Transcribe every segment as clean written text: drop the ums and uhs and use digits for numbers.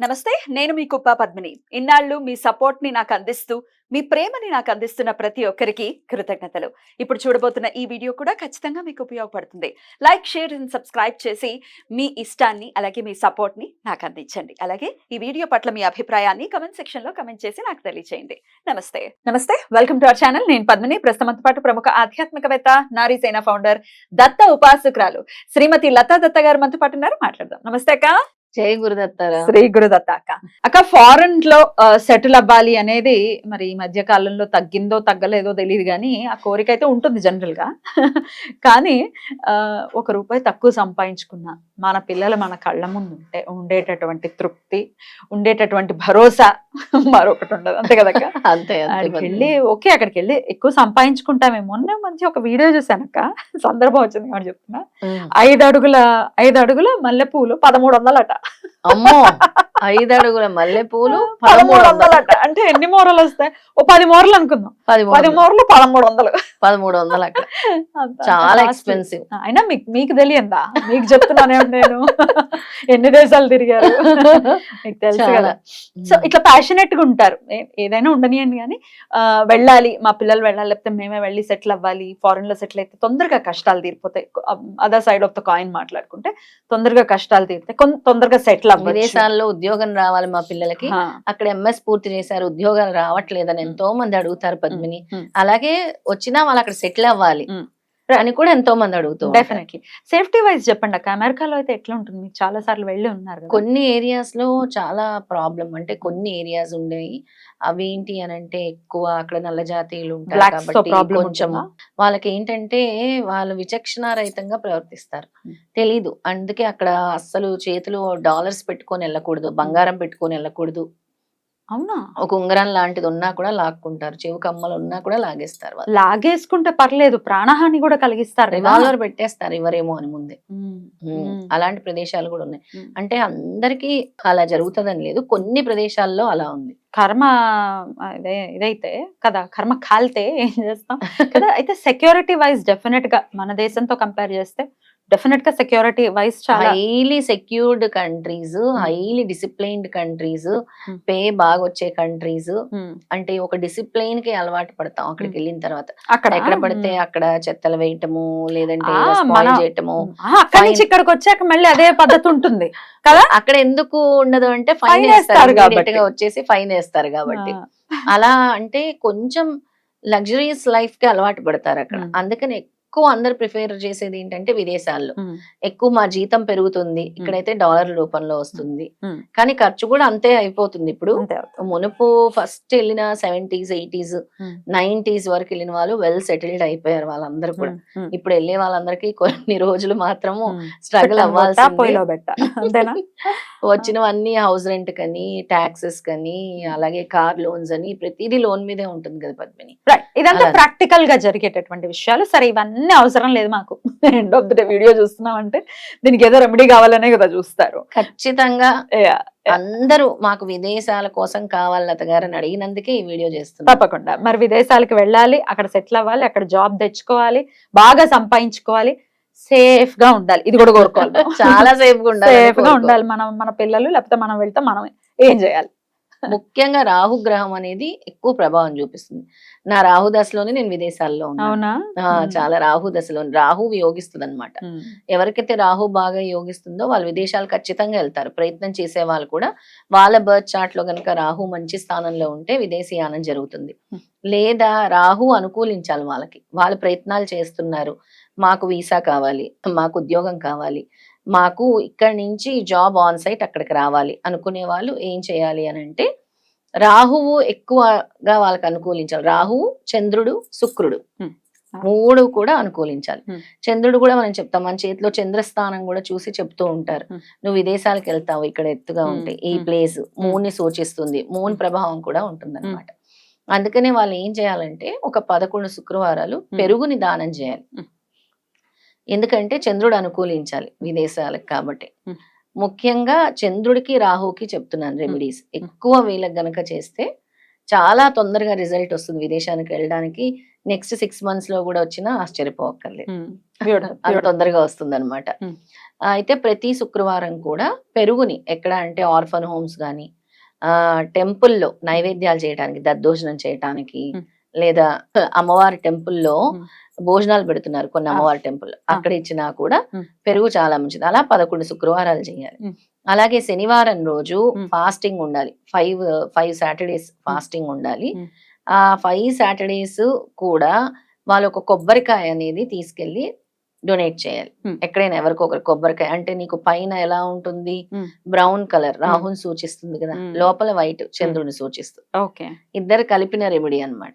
నమస్తే, నేను మీ కుప్ప పద్మిని. ఇన్నాళ్ళు మీ సపోర్ట్‌ని నాకు అందిస్తూ, మీ ప్రేమని నాకు అందిస్తున్న ప్రతి ఒక్కరికి కృతజ్ఞతలు. ఇప్పుడు చూడబోతున్న ఈ వీడియో కూడా ఖచ్చితంగా మీకు ఉపయోగపడుతుంది. లైక్, షేర్ అండ్ సబ్స్క్రైబ్ చేసి మీ ఇష్టాన్ని అలాగే మీ సపోర్ట్‌ని నాకు అందించండి. అలాగే ఈ వీడియో పట్ల మీ అభిప్రాయాన్ని కామెంట్ సెక్షన్‌లో కామెంట్ చేసి నాకు తెలియజేయండి. నమస్తే. Welcome to our channel. నేను పద్మిని. ప్రస్తుతంతో పాటు ప్రముఖ ఆధ్యాత్మికవేత్త, నారీసేన ఫౌండర్, దత్త ఉపాసకురాలు శ్రీమతి లతా దత్త గారు మనతో పాటు ఉన్నారు. మాట్లాడదాం. నమస్తే అక్క. జై గురుదత్తారా. శ్రీ గురుదత్త అక్క. అక్క, ఫారెన్ లో సెటిల్ అవ్వాలి అనేది మరి ఈ మధ్య కాలంలో తగ్గిందో తగ్గలేదో తెలియదు, కానీ ఆ కోరిక అయితే ఉంటుంది జనరల్ గా. కానీ ₹1 తక్కువ సంపాదించుకున్నా మన పిల్లలు మన కళ్ళ ముందు ఉండేటటువంటి తృప్తి, ఉండేటటువంటి భరోసా మరొకటి ఉండదు. అంతే కదక్క? అంతే. అక్కడికి వెళ్ళి అక్కడికి వెళ్ళి ఎక్కువ సంపాదించుకుంటామే. మొన్న మంచి ఒక వీడియో చూసానక్క, సందర్భం వచ్చింది కాబట్టి చెప్తున్నా. 5 అడుగుల మల్లెపూలు 1300 అట. అమ్మో, 5 అడుగుల మల్లెపూలు 1300 అట. అంటే ఎన్ని మూరలు వస్తాయి? ఓ 10 మూరలు అనుకుందాం. 10 మూరలు 1300 అక్కడ. చాలా ఎక్స్పెన్సివ్. అయినా మీకు తెలియందా? మీకు చెప్తున్నానే నేను ఎన్ని దేశాలు తిరిగారు, మీకు తెలుసు కదా. సో ఇట్లా ప్యాషనెట్ గా ఉంటారు. ఏదైనా ఉండనియండి, కానీ వెళ్ళాలి, మా పిల్లలు వెళ్ళాలి, లేకపోతే మేమే వెళ్ళి సెటిల్ అవ్వాలి. ఫారెన్ లో సెటిల్ అయితే తొందరగా కష్టాలు తీరిపోతాయి. Other side of the coin మాట్లాడుకుంటే తొందరగా కష్టాలు తీరుతాయి, తొందరగా సెటిల్ అవ్వాలి. విదేశాల్లో ఉద్యోగం రావాలి మా పిల్లలకి, అక్కడ ఎంఎస్ పూర్తి చేశారు, ఉద్యోగాలు రావట్లేదని ఎంతో మంది అడుగుతారు పద్మిని. అలాగే వచ్చినా వాళ్ళు అక్కడ సెటిల్ అవ్వాలి అని కూడా ఎంతో మంది అడుగుతారు. డెఫినెట్లీ. సేఫ్టీ వైజ్ చెప్పండి అక్క. అమెరికాలో అయితే ఎట్లా ఉంటుంది? మీరు చాలా సార్లు వెళ్ళి ఉన్నారు కదా. కొన్ని ఏరియాస్ లో చాలా ప్రాబ్లం. అంటే కొన్ని ఏరియాస్ ఉండేవి, అవి ఏంటి అని అంటే ఎక్కువ అక్కడ నల్ల జాతీయులు ఉంటారు కాబట్టి కొంచెం వాళ్ళకి ఏంటంటే వాళ్ళు విచక్షణారహితంగా ప్రవర్తిస్తారు. తెలీదు, అందుకే అక్కడ అస్సలు చేతిలో డాలర్స్ పెట్టుకొని వెళ్ళకూడదు, బంగారం పెట్టుకొని వెళ్ళకూడదు. అవునా? ఒక ఉంగరం లాంటిది ఉన్నా కూడా లాక్కుంటారు, చెవు కమ్మలు ఉన్నా కూడా లాగేస్తారు. లాగేసుకుంటే పర్లేదు, ప్రాణహాని కూడా కలిగిస్తారు. రివాల్వర్ పెట్టేస్తారు ఇవ్వరేమో అని ముందే. అలాంటి ప్రదేశాలు కూడా ఉన్నాయి. అంటే అందరికీ అలా జరుగుతుందని లేదు, కొన్ని ప్రదేశాల్లో అలా ఉంది. కర్మ ఇదైతే కదా, కర్మ కాలితే ఏం చేస్తాం కదా. అయితే సెక్యూరిటీ వైజ్ డెఫినెట్ గా మన దేశంతో కంపేర్ చేస్తే డెఫినెట్ గా సెక్యూరిటీ వైజ్ చాలా highly secured countries, highly disciplined countries, pay బాగా వచ్చే కంట్రీస్. అంటే ఒక డిసిప్లైన్ కి అలవాటు పడతాం అక్కడికి వెళ్ళిన తర్వాత. అక్కడ ఎక్కడ పడితే అక్కడ చెత్తలు వేయటము, లేదంటే చేయటము. అక్కడి నుంచి ఇక్కడికి వచ్చాక మళ్ళీ అదే పద్ధతి ఉంటుంది కదా. అక్కడ ఎందుకు ఉండదు అంటే ఫైన్ వేస్తారు కాబట్టి, వచ్చేసి ఫైన్ వేస్తారు కాబట్టి. అలా అంటే కొంచెం లగ్జరీస్ లైఫ్ కి అలవాటు పడతారు అక్కడ. అందుకని ఎక్కువ అందరు ప్రిఫర్ చేసేది ఏంటంటే విదేశాల్లో ఎక్కువ మా జీతం పెరుగుతుంది, ఇక్కడైతే డాలర్ రూపంలో వస్తుంది, కానీ ఖర్చు కూడా అంతే అయిపోతుంది. ఇప్పుడు మునుపు ఫస్ట్ వెళ్ళిన 70s, 80s, 90s వరకు వెళ్ళిన వాళ్ళు వెల్ సెటిల్డ్ అయిపోయారు వాళ్ళందరూ కూడా. ఇప్పుడు వెళ్ళే వాళ్ళందరికీ కొన్ని రోజులు మాత్రము స్ట్రగుల్ అవ్వాల్సిందే. వచ్చినవన్నీ హౌస్ రెంట్ కని, టాక్సెస్ కని, అలాగే కార్ లోన్స్ అని, ప్రతిదీ లోన్ మీదే ఉంటుంది కదా పద్మిని. ఇదంతా ప్రాక్టికల్ గా జరిగేటటువంటి విషయాలు. సరే, ఇవన్నీ అవసరం లేదు మాకు. ఎండ్ ఆఫ్ ద వీడియో చూస్తున్నాం అంటే దీనికి ఏదో రెమెడీ కావాలనే కదా చూస్తారు. ఖచ్చితంగా అందరూ మాకు విదేశాల కోసం కావాలి లత గారని అడిగినందుకే ఈ వీడియో చేస్తున్నాం. తప్పకుండా. మరి విదేశాలకు వెళ్ళాలి, అక్కడ సెటిల్ అవ్వాలి, అక్కడ జాబ్ తెచ్చుకోవాలి, బాగా సంపాదించుకోవాలి, సేఫ్ గా ఉండాలి. ఇది కూడా కోరుకోవాలి. చాలా సేఫ్ గా ఉండాలి. మన పిల్లలు, లేకపోతే మనం వెళ్తే మనం ఏం చేయాలి? ముఖ్యంగా రాహు గ్రహం అనేది ఎక్కువ ప్రభావం చూపిస్తుంది. నా రాహు దశలోనే నేను విదేశాల్లో ఉన్నా. చాలా రాహు దశలో రాహు యోగిస్తుంది అనమాట. ఎవరికైతే రాహు బాగా యోగిస్తుందో వాళ్ళు విదేశాలు ఖచ్చితంగా వెళ్తారు. ప్రయత్నం చేసే వాళ్ళు కూడా వాళ్ళ బర్త్ చార్ట్ లో గనక రాహు మంచి స్థానంలో ఉంటే విదేశీయానం జరుగుతుంది. లేదా రాహు అనుకూలించాలి వాళ్ళకి, వాళ్ళు ప్రయత్నాలు చేస్తున్నారు, మాకు వీసా కావాలి, మాకు ఉద్యోగం కావాలి, మాకు ఇక్కడి నుంచి జాబ్ ఆన్ సైట్ అక్కడికి రావాలి అనుకునే వాళ్ళు ఏం చేయాలి అని అంటే రాహువు ఎక్కువగా వాళ్ళకి అనుకూలించాలి. రాహువు, చంద్రుడు, శుక్రుడు 3 కూడా అనుకూలించాలి. చంద్రుడు కూడా మనం చెప్తాం, మన చేతిలో చంద్రస్థానం కూడా చూసి చెప్తూ ఉంటారు, నువ్వు విదేశాలకు వెళ్తావు ఇక్కడ ఎత్తుగా ఉంటే ఈ ప్లేస్ మూన్ని సూచిస్తుంది, మూన్ ప్రభావం కూడా ఉంటుంది అనమాట. అందుకనే వాళ్ళు ఏం చేయాలంటే ఒక 11 శుక్రవారాలు పెరుగుని దానం చేయాలి. ఎందుకంటే చంద్రుడు అనుకూలించాలి విదేశాలకు కాబట్టి. ముఖ్యంగా చంద్రుడికి రాహుకి చెప్తున్నాను రెమెడీస్. ఎక్కువ వీళ్ళకి గనక చేస్తే చాలా తొందరగా రిజల్ట్ వస్తుంది. విదేశానికి వెళ్ళడానికి నెక్స్ట్ 6 months లో కూడా వచ్చినా ఆశ్చర్యపోవక్కర్లేదు, అంత తొందరగా వస్తుంది అనమాట. అయితే ప్రతి శుక్రవారం కూడా పెరుగుని ఎక్కడ అంటే ఆర్ఫన్ హోమ్స్ కానీ టెంపుల్లో నైవేద్యాలు చేయడానికి, దద్దోజనం చేయటానికి, Hmm. లేదా అమ్మవారి టెంపుల్లో Hmm. భోజనాలు పెడుతున్నారు కొన్ని అమ్మవారి టెంపుల్, అక్కడ ఇచ్చినా కూడా Hmm. పెరుగు చాలా మంచిది. అలా 11 శుక్రవారాలు చేయాలి. Hmm. అలాగే శనివారం రోజు Hmm. ఫాస్టింగ్ ఉండాలి. 5 సాటర్డేస్ ఫాస్టింగ్ ఉండాలి. Hmm. ఆ 5 సాటర్డేస్ కూడా వాళ్ళు ఒక కొబ్బరికాయ అనేది తీసుకెళ్లి డొనేట్ చేయాలి. Hmm. ఎక్కడైనా ఎవరికొకరు కొబ్బరికాయ అంటే నీకు పైన ఎలా ఉంటుంది, Hmm. బ్రౌన్ కలర్ రాహుని సూచిస్తుంది కదా, Hmm. లోపల వైట్ చంద్రుని సూచిస్తుంది. ఓకే. ఇద్దరు కలిపిన రెమెడీ అన్నమాట.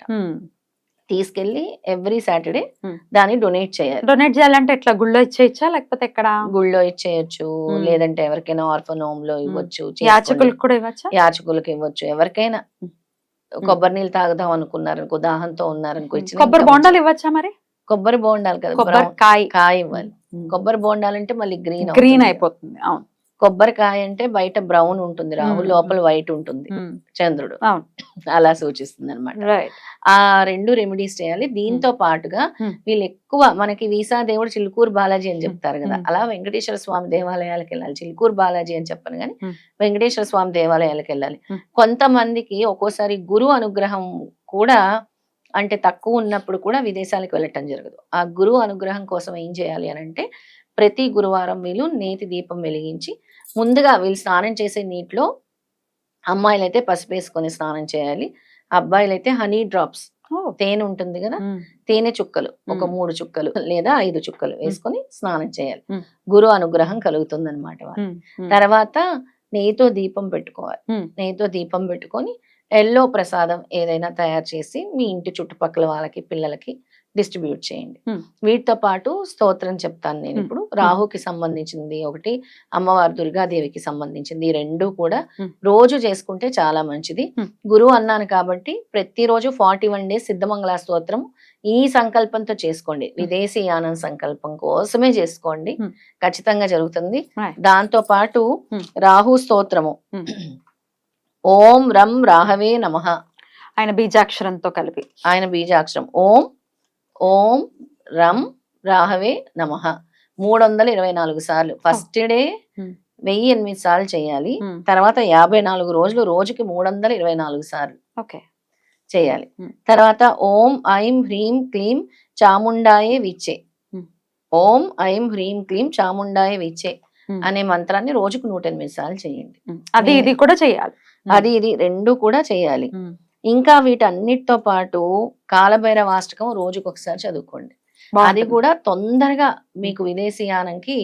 తీసుకెళ్లి ఎవ్రీ సాటర్డే Hmm. దాన్ని డొనేట్ చేయాలి. డొనేట్ చేయాలంటే ఎట్లా గుళ్ళో ఇచ్చేయచ్చా లేకపోతే ఎక్కడ? గుళ్ళో ఇచ్చేయచ్చు, Hmm. లేదంటే ఎవరికైనా ఆర్ఫన్ హోమ్ లో ఇవ్వచ్చు, యాచకులకు కూడా ఇవ్వచ్చా? యాచకులకు ఇవ్వచ్చు, ఎవరికైనా. Hmm. కొబ్బరి నీళ్ళు తాగుదాం అనుకున్నారనుకో, దాహంతో ఉన్నారనుకో, ఇచ్చిన కొబ్బరి ఇంకా బొండాలు ఇవ్వచ్చా మరి? కొబ్బరి బోండాలు కదా, కొబ్బరికాయ కాయ ఇవ్వాలి. కొబ్బరి బోండాలంటే మళ్ళీ గ్రీన్ గ్రీన్ అయిపోతుంది. అవును. కొబ్బరికాయ అంటే బయట బ్రౌన్ ఉంటుంది రాహు, Hmm. లోపల వైట్ ఉంటుంది చంద్రుడు, అవును. అలా సూచిస్తుంది అనమాట. రైట్. ఆ 2 రెమెడీస్ చేయాలి. దీంతో పాటుగా Hmm. వీళ్ళు ఎక్కువ మనకి వీసా దేవుడు చిలుకూరు బాలాజీ అని చెప్తారు కదా, Hmm. అలా వెంకటేశ్వర స్వామి దేవాలయాలకు వెళ్ళాలి. చిలుకూరు బాలాజీ అని చెప్పను కానీ Hmm. వెంకటేశ్వర స్వామి దేవాలయాలకు వెళ్ళాలి. Hmm. కొంతమందికి ఒక్కోసారి గురు అనుగ్రహం కూడా అంటే తక్కువ ఉన్నప్పుడు కూడా విదేశాలకు వెళ్ళటం జరగదు. ఆ గురువు అనుగ్రహం కోసం ఏం చేయాలి అని అంటే, ప్రతి గురువారం వీళ్ళు నేతి దీపం వెలిగించి, ముందుగా వీళ్ళు స్నానం చేసే నీటిలో అమ్మాయిలైతే పసుపు వేసుకొని స్నానం చేయాలి, అబ్బాయిలైతే హనీ డ్రాప్స్, తేనె ఉంటుంది కదా, తేనె చుక్కలు ఒక 3 చుక్కలు లేదా 5 చుక్కలు వేసుకొని స్నానం చేయాలి. Hmm. గురు అనుగ్రహం కలుగుతుంది అనమాట. తర్వాత నెయ్యితో దీపం పెట్టుకోవాలి. నెయ్యితో దీపం పెట్టుకొని ఎల్లో ప్రసాదం ఏదైనా తయారు చేసి మీ ఇంటి చుట్టుపక్కల వాళ్ళకి, పిల్లలకి డిస్ట్రిబ్యూట్ చేయండి. Hmm. వీటితో పాటు స్తోత్రం చెప్తాను నేను ఇప్పుడు. రాహుకి సంబంధించింది ఒకటి, అమ్మవారు దుర్గాదేవికి సంబంధించింది, ఈ 2 కూడా Hmm. రోజు చేసుకుంటే చాలా మంచిది. Hmm. గురువు అన్నాను కాబట్టి ప్రతిరోజు 41 డేస్ సిద్ధమంగళ స్తోత్రం ఈ సంకల్పంతో చేసుకోండి. విదేశీ యానం సంకల్పం కోసమే చేసుకోండి, Hmm. ఖచ్చితంగా జరుగుతుంది. Right. దాంతో పాటు Hmm. రాహు స్తోత్రము Hmm. ఓం రం రాహవే నమః, ఆయన బీజాక్షరంతో కలిపి. ఆయన బీజాక్షరం ఓం ఓం రం రాహవే నమః 324 సార్లు. First day Hmm. 1008 సార్లు చేయాలి. Hmm. తర్వాత 54 రోజులు రోజుకి 324 సార్లు ఓకే. చేయాలి. Hmm. తర్వాత ఓం ఐం హ్రీం క్లీం చాముండాయే విచ్చే, Hmm. ఓం ఐం హ్రీం క్లీం చాముండాయే విచ్చే Hmm. అనే మంత్రాన్ని రోజుకు 108 సార్లు చేయండి. అది ఇది కూడా చేయాలి. అది ఇది 2 కూడా చేయాలి. ఇంకా వీటన్నిటితో పాటు కాలభైరవాష్టకం రోజుకు ఒకసారి చదువుకోండి. అది కూడా తొందరగా మీకు విదేశీయానంకి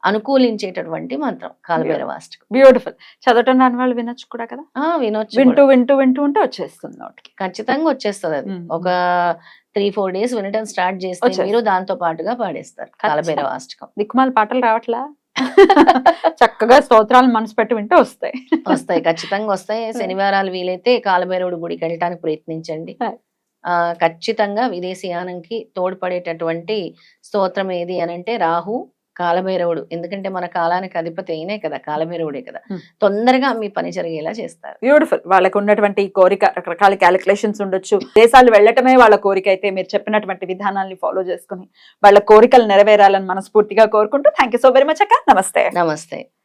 అనుకూలించేటటువంటి మంత్రం కాలభైరవాష్టకం. బ్యూటిఫుల్. చదవటం రాని వాళ్ళు వినొచ్చు కూడా కదా, వినొచ్చు, వింటూ వింటూ వింటూ ఉంటే వచ్చేస్తుంది నోటికి. ఖచ్చితంగా వచ్చేస్తుంది. అది ఒక 3-4 డేస్ వినటం స్టార్ట్ చేస్తే వచ్చేస్తుంది. మీరు దాంతో పాటుగా పాడేస్తారు కాలభైరవాష్టకం. దిక్కుమాల పాటలు రావట్లా, చక్కగా స్తోత్రాలు మనసు పెట్టి వింటే వస్తాయి. వస్తాయి, ఖచ్చితంగా వస్తాయి. శనివారాలు వీలైతే కాలభైరవుడి గుడికి వెళ్ళటానికి ప్రయత్నించండి. ఖచ్చితంగా విదేశీయానంకి తోడ్పడేటటువంటి స్తోత్రం ఏది అనంటే రాహు, కాలభైరవుడు. ఎందుకంటే మన కాలానికి అధిపతి అయినే కదా, కాలభైరవుడే కదా, తొందరగా మీ పని జరిగేలా చేస్తారు. బ్యూటిఫుల్. వాళ్ళకు ఉన్నటువంటి ఈ కోరిక, రకరకాల క్యాలిక్యులేషన్స్ ఉండొచ్చు, దేశాలు వెళ్ళటమే వాళ్ళ కోరిక అయితే మీరు చెప్పినటువంటి విధానాన్ని ఫాలో చేసుకుని వాళ్ళ కోరికలు నెరవేరాలని మనస్ఫూర్తిగా కోరుకుంటూ thank you so very much అక్క. నమస్తే. నమస్తే.